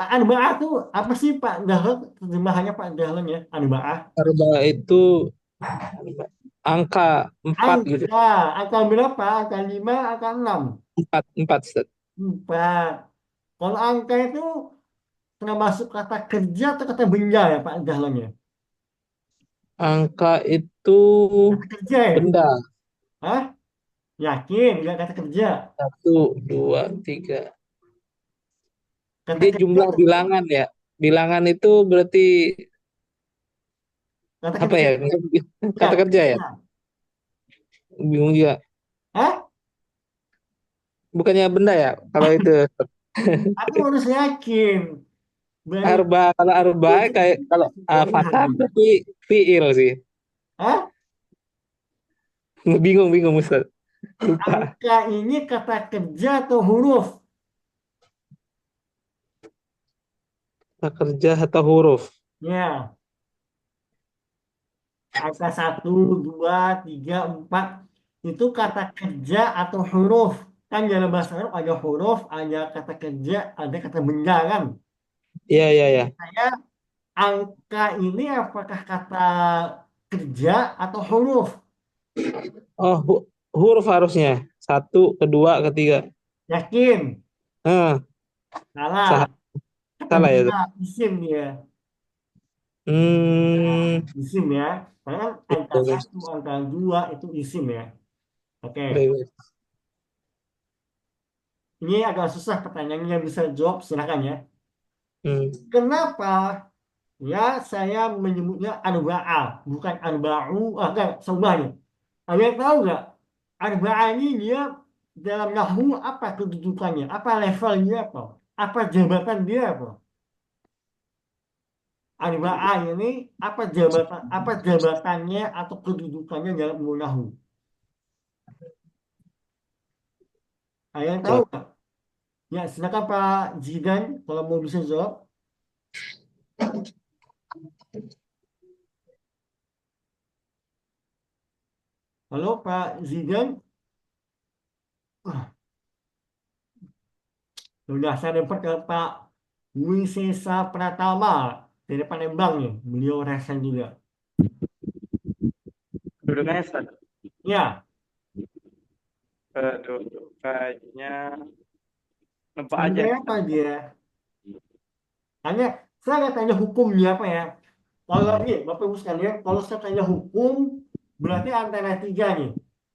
Anba'ah tuh apa sih Pak Dahlon? Terjemahannya Pak Dahlon ya? Anba'ah. Arba itu angka 4 gitu. Angka berapa? Angka 5, angka 6. 4 Ustaz. 4. Kalau angka itu termasuk kata kerja atau kata benda ya Pak Dahlon ya? Angka itu Kata kerja ya? benda. Hah? Yakin? Nggak kata kerja? 1, 2, 3. Kata Dia kerja jumlah atau bilangan ya. Bilangan itu berarti kata apa kerja? ya? Ya, Kata kerja ya. Bingung juga. hah? Bukannya benda ya kalau itu. Aku harus yakin. Baru Kalau arba kayak kalau fatah hari. berarti fiil sih. Hah? Bingung Ustaz. Lupa. Angka ini kata kerja atau huruf? Kata kerja atau huruf. Ya, angka 1, 2, 3, 4 itu kata kerja atau huruf. Kan dalam bahasa Arab ada huruf, ada kata kerja, ada kata benda kan. Iya. Saya angka ini apakah kata kerja atau huruf? Oh, huruf harusnya. Satu, kedua, ketiga. Yakin? Ah, Salah. sah Kata salah ya, dua, Ustaz? isim dia. Hmm, Isim ya. Karena kan angka baik, baik, satu, angka dua itu isim ya. Oke. baik, baik. Ini agak susah pertanyaannya, yang bisa jawab silakan ya. Hmm. Kenapa ya saya menyebutnya arba'a bukan arba'u, enggak, semuanya. Ada yang tahu nggak? Arba'a ini dia dalam nahwu apa kedudukannya? Apa levelnya apa? Apa jabatan dia apa? Arba'a ini apa jabatannya atau kedudukannya dalam ilmu nahwu? Ada yang tahu Ustaz. nggak? Ya, silakan Pak Zidan kalau mau bisa jawab. Halo Pak Zidan. Sudah saya dapat ke Pak Wisesa Pratama dari Palembang nih. Beliau resen juga. Kedudukannya Ustaz. Ya, Kedudukannya apa aja sebenarnya nih apa Ustaz? dia? Hanya saya nggak tanya hukumnya apa ya. Kalau ini Bapak Ibu sekalian, kalau saya tanya hukum berarti antara tiga nih.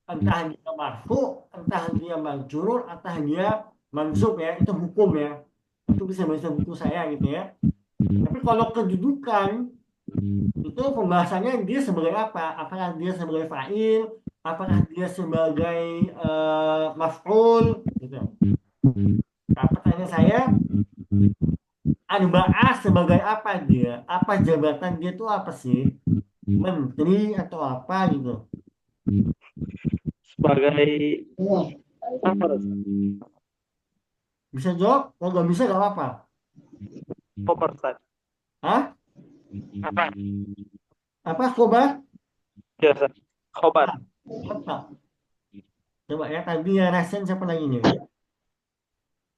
Entah dia marfu, entah dia manjurur, entah dia mansub ya. Itu hukum ya. Itu bisa baca buku saya gitu ya. Tapi kalau kedudukan itu pembahasannya dia sebagai apa? Apakah dia sebagai fa'il? Apakah dia sebagai maf'ul? Gitu. Nah, pertanyaan saya, arba'ah sebagai apa dia? Apa jabatan dia itu apa sih? Menteri atau apa gitu? Sebagai apa Ustaz? Bisa jawab? Kalau nggak bisa nggak apa-apa. Koper Ustaz. Hah? Apa? Apa khobar? Ya Ustaz. Khobar. Ah, apa? Coba ya tadi ya resen siapa lagi nih?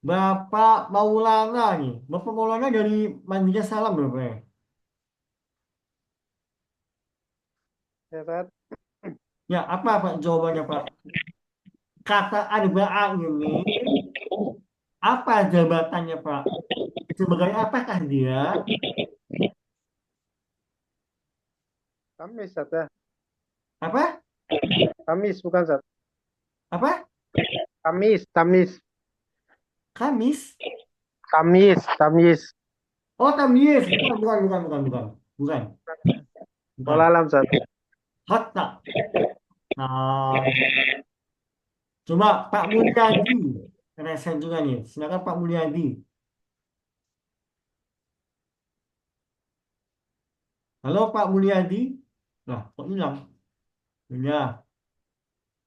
Bapak Maulana nih. Bapak Maulana dari Mandiri Salam berapa ya? Ya Ustaz. Ya, apa Pak jawabannya Pak? Kata arba'ah ini apa jabatannya Pak? Sebagai apakah dia? Kamis Ustaz ya. Apa? Kamis bukan Ustaz. Apa? Kamis. Kamis? Kamis. Oh, tamyiz. Bukan. Bukan. Walalam Ustaz. Hatta. Nah, coba Pak Mulyadi. Resen juga nih. Silakan Pak Mulyadi. Halo Pak Mulyadi. Nah, kok hilang? Ya.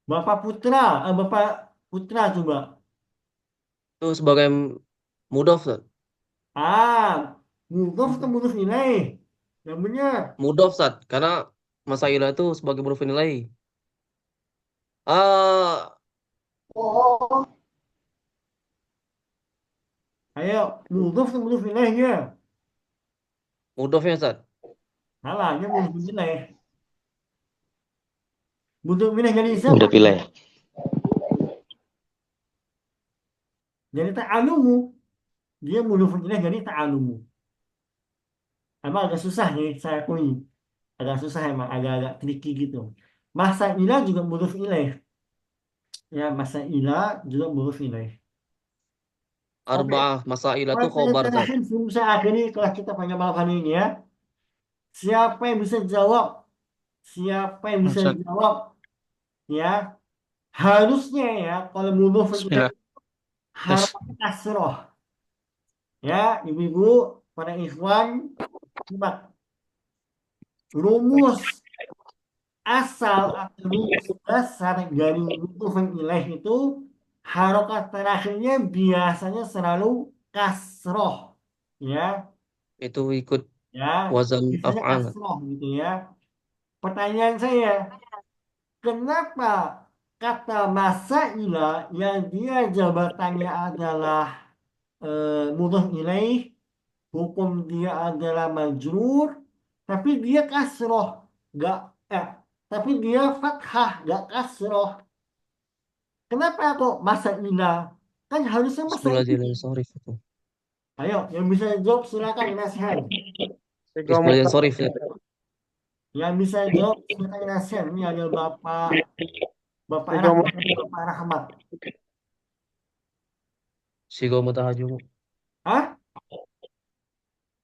Bapak Putra coba. Itu sebagai mudhof, Ustaz. Ah, mudhof atau mudhof nilai? Yang benar. Mudhof, Ustaz. Karena masailah itu sebagai mudhof nilai. Ah, Ayo, mudhof atau mudhof nilainya? mudhofnya, Ustaz. Salah, ini mudhof nilai. Mudhof nilai jadi siapa? Udah pilih. Jadi ta'alumu. Dia mudhof nilai jadi ta'alumu. Emang agak susah nih, saya akui. Agak susah emang, agak-agak tricky gitu. Masa ilah juga mudhof ilaih. Ya, masa ilah juga mudhof ilaih. Oke, Arba'ah masailah itu pertanyaan khobar, Ustaz. terakhir sebelum saya akhiri kelas kita pada malam hari ini ya. Siapa yang bisa jawab? Siapa yang bisa Ustaz. jawab? Ya, harusnya ya, kalau mudhof ilaih Bismillah. harus Tes. kasroh. Ya, ibu-ibu, para ikhwan, simak. Rumus asal atau rumus dasar dari mudhof ilaih itu harokat terakhirnya biasanya selalu kasroh. Ya, Itu ikut ya, wazan biasanya af'al. kasroh gitu ya. Pertanyaan saya, kenapa kata masailah yang dia jabatannya adalah mudhof ilaih hukum dia adalah majrur, tapi dia kasroh, nggak tapi dia fathah, nggak kasroh. Kenapa kok masa ilah? Kan harusnya masa ini. Bismillahirrahmanirrahim itu. Ayo, yang bisa jawab silakan nasihat. Sigo Bismillahirrahmanirrahim. Yang bisa jawab silakan nasihat. Ini ada Bapak Sigo Rahmat, Bapak Rahmat. Sigo mutahajumu. Hah?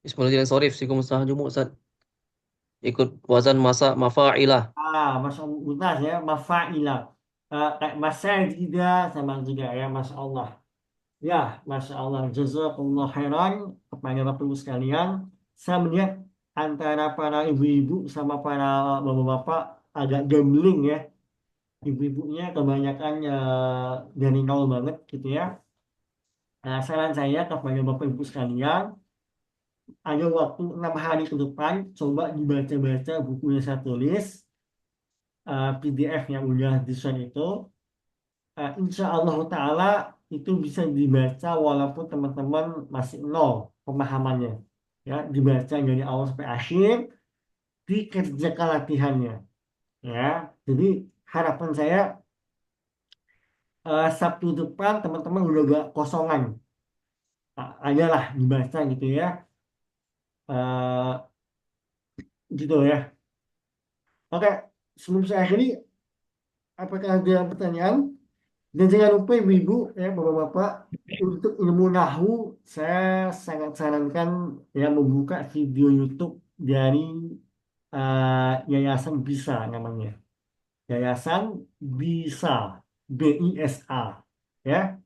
Bismillahirrahmanirrahim. Sigo mutahajumu Ustaz. Ikut wazan masa mafa'ilah. Masya Allah, Ustaz ya, mafa'ilah. Kayak masajida sama juga ya, Masya Allah. Ya, Masya Allah. Jazakallah khairan kepada Bapak Ibu sekalian. Saya melihat antara para ibu-ibu sama para bapak-bapak agak gambling ya. Ibu-ibunya kebanyakan dari nol banget gitu ya. Saran saya kepada Bapak Ibu sekalian, ada waktu 6 hari ke depan, coba dibaca-baca buku yang saya tulis, PDF yang udah desain itu. Insya Allah Ta'ala itu bisa dibaca walaupun teman-teman masih nol pemahamannya. Ya, dibaca dari awal sampai akhir, dikerjakan latihannya. Ya, jadi harapan saya Sabtu depan teman-teman udah gak kosongan. Adalah dibaca gitu ya. Eh, gitu ya. Oke, sebelum saya akhiri, apakah ada pertanyaan? Dan jangan lupa ibu-ibu, ya bapak-bapak, untuk ilmu nahu, saya sangat sarankan ya membuka video YouTube dari Yayasan Bisa namanya. Yayasan Bisa, BISA, ya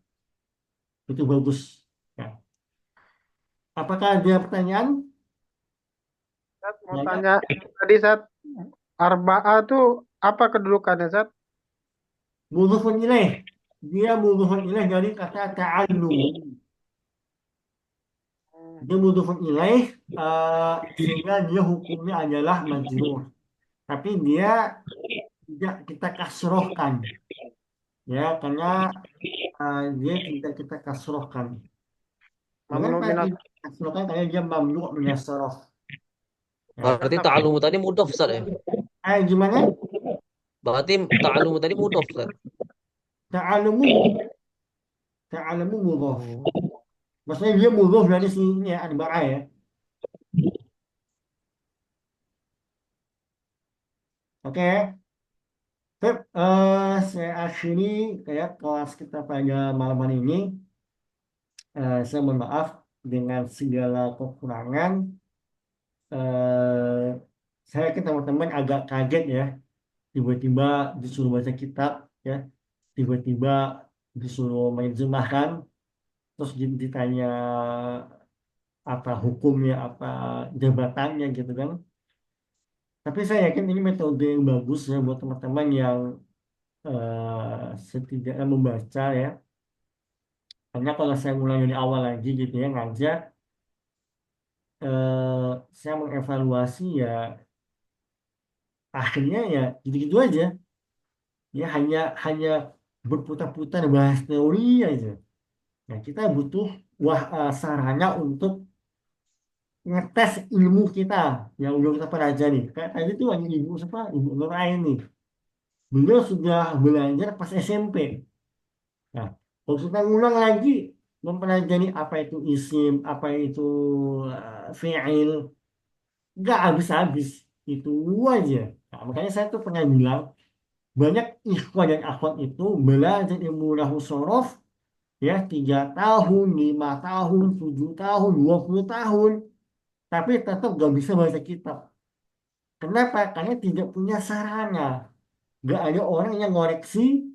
itu bagus. Ya. Apakah ada pertanyaan? Sat, mau Ya, tanya tadi Sat, Arba'a tuh apa kedudukannya Sat? mudhufun ilaih. Dia mudhufun ilaih dari kata ta'allum. Dia mudhufun ilaih sehingga dia hukumnya adalah majrur. Tapi dia tidak kita kasrohkan. Ya, karena dia tidak kita kasrohkan. Mamnu Mengapa minas. tidak kasrohkan? Karena dia mamnu' minas sorof. Ya. Berarti ta'alumu tadi mudhof Ustaz ya? Gimana? Berarti ta'alumu tadi mudhof Ustaz. Ta'alumu mudhof. Oh. Maksudnya dia mudhof dari sini ya, Arba'ah ya. Oke. Baik, saya akhiri kayak kelas kita pada malam hari ini. Saya mohon maaf dengan segala kekurangan. Eh, saya yakin teman-teman agak kaget ya, tiba-tiba disuruh baca kitab ya, tiba-tiba disuruh menerjemahkan, terus ditanya apa hukumnya, apa jabatannya gitu kan. Tapi saya yakin ini metode yang bagus ya buat teman-teman yang setidaknya membaca ya. Karena kalau saya mulai dari awal lagi gitu ya ngajak, saya mengevaluasi ya akhirnya ya gitu-gitu aja. Ya hanya berputar-putar bahas teori aja. Nah, kita butuh sarana untuk ngetes ilmu kita yang udah kita pelajari. Kayak tadi tuh hanya ibu siapa? Ibu Nur Aini. Beliau sudah belajar pas SMP. Nah, kalau kita ngulang lagi mempelajari apa itu isim, apa itu fi'il, nggak habis-habis. Itu aja. Nah, makanya saya tuh pernah bilang, banyak ikhwan dan akhwat itu belajar ilmu nahwu sorof ya 3 tahun, 5 tahun, 7 tahun, 20 tahun, tapi tetap gak bisa baca kitab. Kenapa? Karena tidak punya sarana. Gak ada orang yang ngoreksi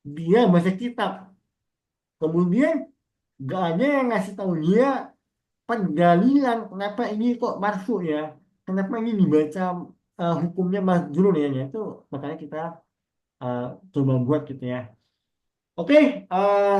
dia baca kitab. Kemudian gak ada yang ngasih tahu dia pendalilan kenapa ini kok marfu ya, kenapa ini dibaca hukumnya majrur ya, itu makanya kita uh, coba buat gitu ya. Oke,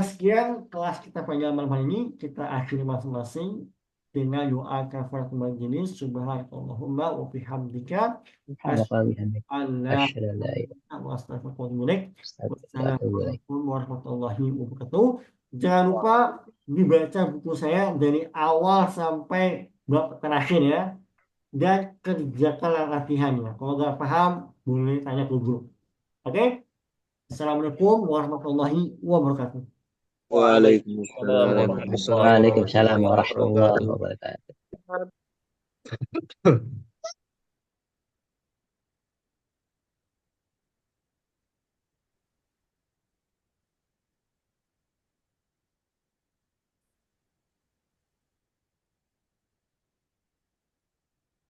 sekian kelas kita pada malam hari ini. Kita akhiri masing-masing dengan doa kafaratul majelis. Subhanakallahumma wa bihamdika asyhadu an la Asyhadu an la ilaha ilaha illa anta astaghfiruka wa atubu ilaik. illallah. Wassalamualaikum warahmatullahi wabarakatuh. Jangan lupa dibaca buku saya dari awal sampai bab terakhir ya. Dan kerjakan latihannya. Kalau nggak paham, boleh tanya ke guru. Oke? Assalamualaikum warahmatullahi wabarakatuh. Waalaikumsalam Waalaikumsalam warahmatullahi Waalaikumsalam warahmatullahi warahmatullahi wabarakatuh. wabarakatuh.